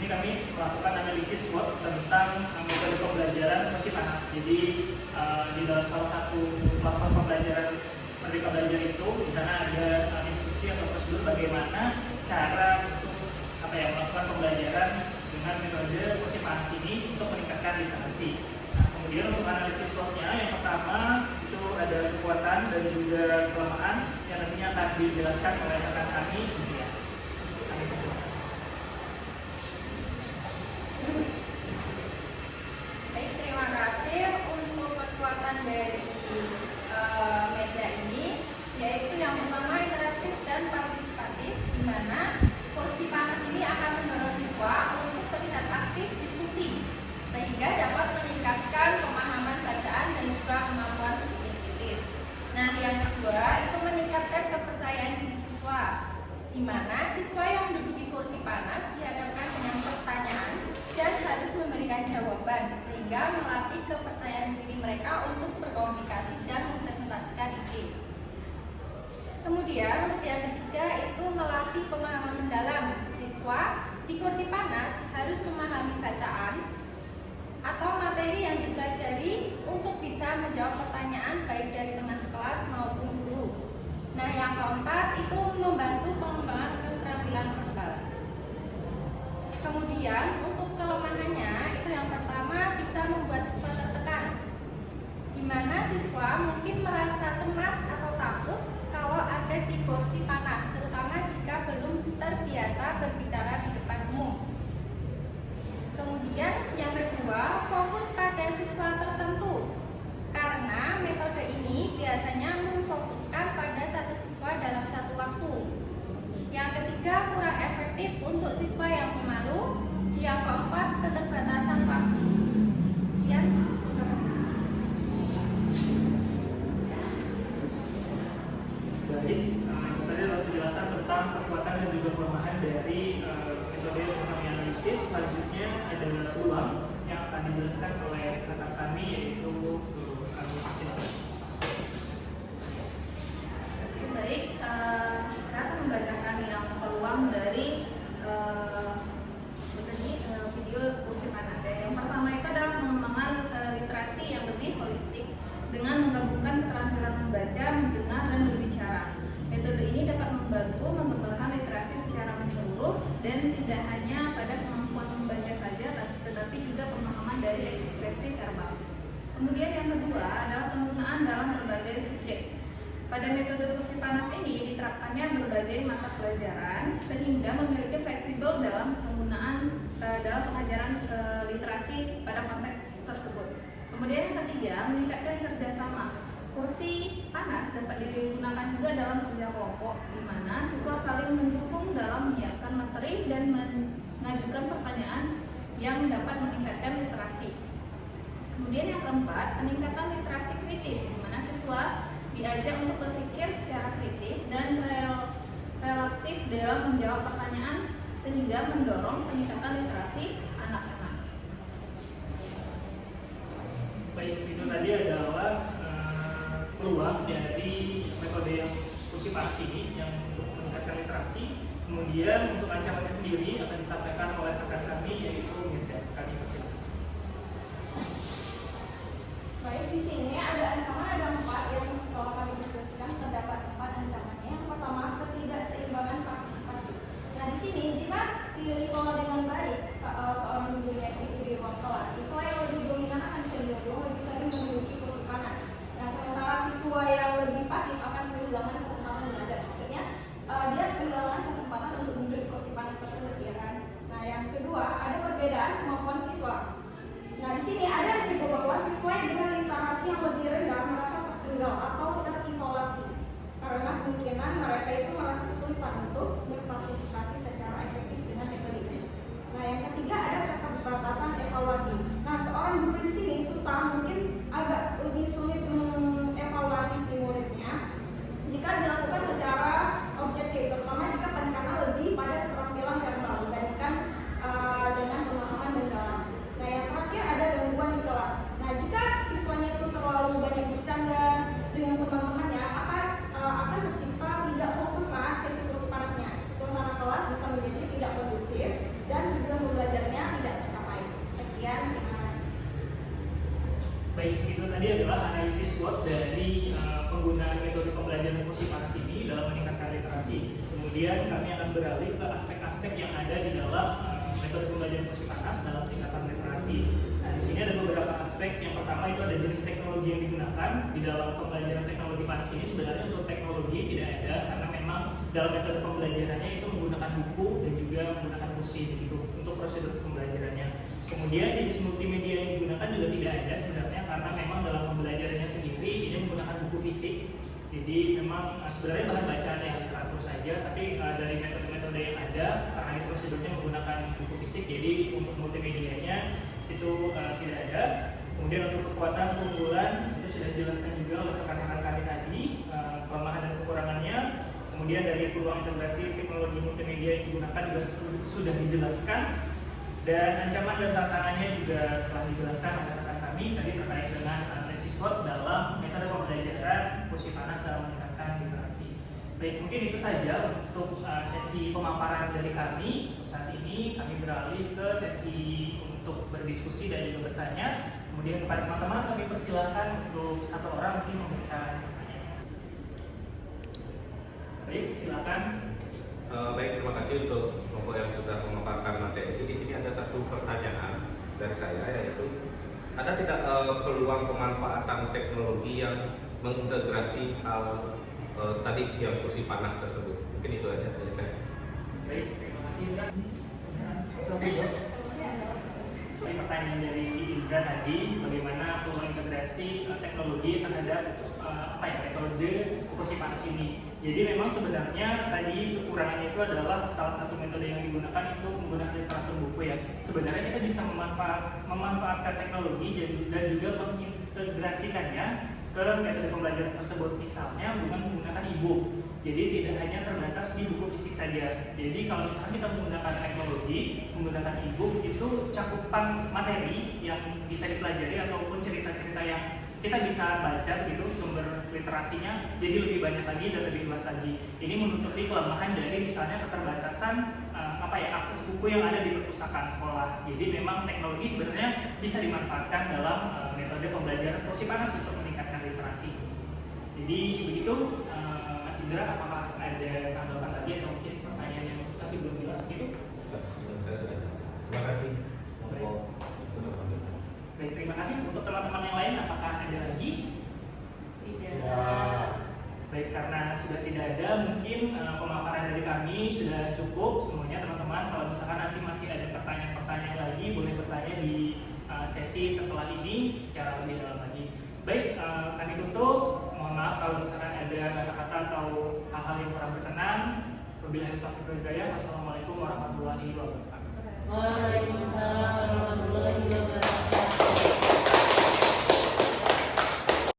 kami melakukan analisis SWOT tentang metode pembelajaran kursi panas. Jadi di dalam salah satu platform pembelajaran Merdeka Belajar itu di sana ada instruksi atau prosedur bagaimana cara untuk melakukan pembelajaran dengan metode kursi panas ini untuk meningkatkan literasi. Nah, kemudian untuk analisis SWOT-nya yang pertama itu ada kekuatan dan juga kelemahan yang nantinya akan dijelaskan oleh rekan kami Cynthia. Kami persilakan. Baik, terima kasih untuk kekuatan dari media ini, yaitu yang pertama interaktif dan partisipatif, di mana kursi panas ini akan mendorong siswa untuk terlihat aktif diskusi sehingga dapat meningkatkan pemahaman bacaan dan juga kemampuan berpikir kritis. Nah, yang kedua itu meningkatkan kepercayaan diri siswa, di mana siswa yang duduk di kursi panas dihadapkan dengan pertanyaan dan harus memberikan jawaban sehingga melatih kepercayaan diri mereka untuk berkomunikasi dan mempresentasikan ide. Kemudian untuk yang ketiga itu melatih pemahaman mendalam. Siswa di kursi panas harus memahami bacaan atau materi yang dipelajari untuk bisa menjawab pertanyaan baik dari teman sekelas maupun guru. Nah, yang keempat itu membantu pengembangan keterampilan verbal. Kemudian untuk kelemahannya itu yang pertama bisa membuat siswa tertekan, di mana siswa mungkin merasa cemas atau takut kalau ada di kursi panas, terutama jika belum terbiasa berbicara di depan umum. Kemudian yang kedua, fokus pada siswa tertentu, karena metode ini biasanya memfokuskan pada satu siswa dalam satu waktu. Yang ketiga, kurang efektif untuk siswa yang pemalu. Yang keempat, keterbatasan waktu. Sekian, terima kasih. Baik, itu tadi adalah penjelasan tentang kekuatan dan juga kelemahan dari metode yang kami analisis. Selanjutnya ada peluang yang akan dijelaskan oleh rekan kami, yaitu kami persilakan. Baik, saya akan membacakan yang peluang dari video kursi panas. Yang pertama itu adalah pengembangan literasi yang lebih holistik dengan menggabungkan keterampilan membaca, mendengar, dan berbicara. Metode ini dapat membantu mengembangkan literasi secara menyeluruh dan tidak hanya pada kemampuan membaca saja, tetapi juga pemahaman dari ekspresi verbal. Kemudian yang kedua adalah penggunaan dalam berbagai subjek. Pada metode kursi panas ini diterapkannya berbagai mata pelajaran sehingga memiliki fleksibel dalam penggunaan dalam pengajaran literasi pada konteks tersebut. Kemudian yang ketiga, meningkatkan kerjasama. Kursi panas dapat digunakan juga dalam kerja kelompok, di mana siswa saling mendukung dalam menyiapkan materi dan mengajukan pertanyaan yang dapat meningkatkan literasi. Kemudian yang keempat, peningkatan literasi kritis, di mana siswa diajak untuk berpikir secara kritis dan relatif dalam menjawab pertanyaan sehingga mendorong peningkatan literasi anak-anak. Baik, itu tadi adalah peluang dari metode yang kursi panas ini yang untuk meningkatkan literasi. Kemudian untuk ancamannya sendiri akan disampaikan oleh rekan kami, yaitu Mirda. Kami persilakan. Baik, di sini ada ancaman, ada 4 yang setelah kami diskusikan terdapat 4 ancamannya. Yang pertama, ketidakseimbangan partisipasi. Nah, di sini jika tidak dikelola dengan baik, seorang gurunya itu di ruang kelas, siswa yang lebih dominan akan cenderung lebih sering menduduki kursi panas. Nah, sementara siswa yang lebih pasif akan kehilangan kesempatan belajar. Maksudnya dia kehilangan kesempatan untuk duduk di kursi panas tersebut, ya kan? Nah, yang kedua, ada perbedaan kemampuan siswa. Nah, di sini ada risiko bahwa siswa yang dengan literasi yang lebih rendah merasa tertinggal atau terisolasi karena kemungkinan mereka itu merasa kesulitan untuk berpartisipasi secara efektif dengan metode ini. Nah, yang ketiga ada keterbatasan evaluasi. Nah, seorang guru di sini mungkin agak lebih sulit mengevaluasi si muridnya jika dilakukan secara objektif, terutama jika penekanan lebih pada keterampilan verbal dibandingkan dengan pemahaman mendalam. Nah, yang terakhir ada gangguan di kelas. Nah, jika siswanya itu terlalu banyak bercanda dengan teman-temannya, akan tercipta tidak fokus saat sesi kursi panasnya. Suasana kelas bisa menjadi tidak kondusif dan tujuan pembelajaran menganalisis SWOT dari penggunaan metode pembelajaran kursi panas ini dalam meningkatkan literasi. Kemudian kami akan beralih ke aspek-aspek yang ada di dalam metode pembelajaran kursi panas dalam tingkatan literasi. Nah, di sini ada beberapa aspek. Yang pertama itu ada jenis teknologi yang digunakan di dalam pembelajaran teknologi panas ini. Sebenarnya untuk teknologi tidak ada, karena memang dalam metode pembelajarannya itu menggunakan buku dan juga menggunakan kursi begitu untuk prosedur pembelajarannya. Kemudian jenis multimedia yang digunakan juga tidak ada sebenarnya, karena memang dalam pembelajarannya sendiri ini menggunakan buku fisik. Jadi memang sebenarnya bahan bacaan yang teratur saja, tapi dari metode-metode yang ada, karena ini prosedurnya menggunakan buku fisik, jadi untuk multimedianya itu tidak ada. Kemudian untuk kekuatan keunggulan itu sudah dijelaskan juga oleh rekan-rekan kami tadi, kelemahan dan kekurangannya. Kemudian dari peluang integrasi teknologi multimedia yang digunakan juga sudah dijelaskan, dan ancaman dan tantangannya juga telah dijelaskan oleh rekan kami tadi terkait dengan analisis SWOT dalam metode pembelajaran kursi panas dalam meningkatkan literasi. Baik, mungkin itu saja untuk sesi pemaparan dari kami. Untuk saat ini kami beralih ke sesi untuk berdiskusi dan juga bertanya. Kemudian kepada teman-teman kami persilakan untuk satu orang mungkin memberikan pertanyaan. Baik, silakan. Baik, terima kasih untuk kelompok yang sudah memaparkan materi. Di sini ada satu pertanyaan dari saya, yaitu ada tidak peluang pemanfaatan teknologi yang mengintegrasi hal tadi yang kursi panas tersebut? Mungkin itu aja dari saya. Baik, terima kasih Indra. Ini pertanyaan dari Indra tadi, bagaimana peluang integrasi teknologi terhadap metode kursi panas ini. Jadi memang sebenarnya tadi kekurangannya itu adalah salah satu metode yang digunakan itu menggunakan literatur buku ya. Sebenarnya kita bisa memanfaatkan teknologi dan juga mengintegrasikannya ke metode pembelajaran tersebut, misalnya dengan menggunakan e-book. Jadi tidak hanya terbatas di buku fisik saja. Jadi kalau misalnya kita menggunakan teknologi, menggunakan e-book, itu cakupan materi yang bisa dipelajari ataupun cerita-cerita yang kita bisa baca gitu, sumber literasinya jadi lebih banyak lagi dan lebih luas lagi. Ini menutupi kelemahan dari misalnya keterbatasan akses buku yang ada di perpustakaan sekolah. Jadi memang teknologi sebenarnya bisa dimanfaatkan dalam metode pembelajaran kursi panas untuk meningkatkan literasi. Jadi begitu, Mas Indra, apakah ada tanggapan lagi atau mungkin pertanyaan yang masih belum jelas begitu? Saya sudah jelas. Terima kasih. Baik, terima kasih. Untuk teman-teman yang lain, apakah ada lagi? Tidak. Baik, karena sudah tidak ada, mungkin pemaparan dari kami sudah cukup semuanya teman-teman. Kalau misalkan nanti masih ada pertanyaan-pertanyaan lagi, boleh bertanya di sesi setelah ini secara lebih dalam lagi. Baik, kami tutup. Mohon maaf kalau misalkan ada kata-kata atau hal-hal yang kurang berkenan. Wabillahi taufiq wal hidayah. Wassalamualaikum warahmatullahi wabarakatuh. Waalaikumsalam warahmatullahi wabarakatuh.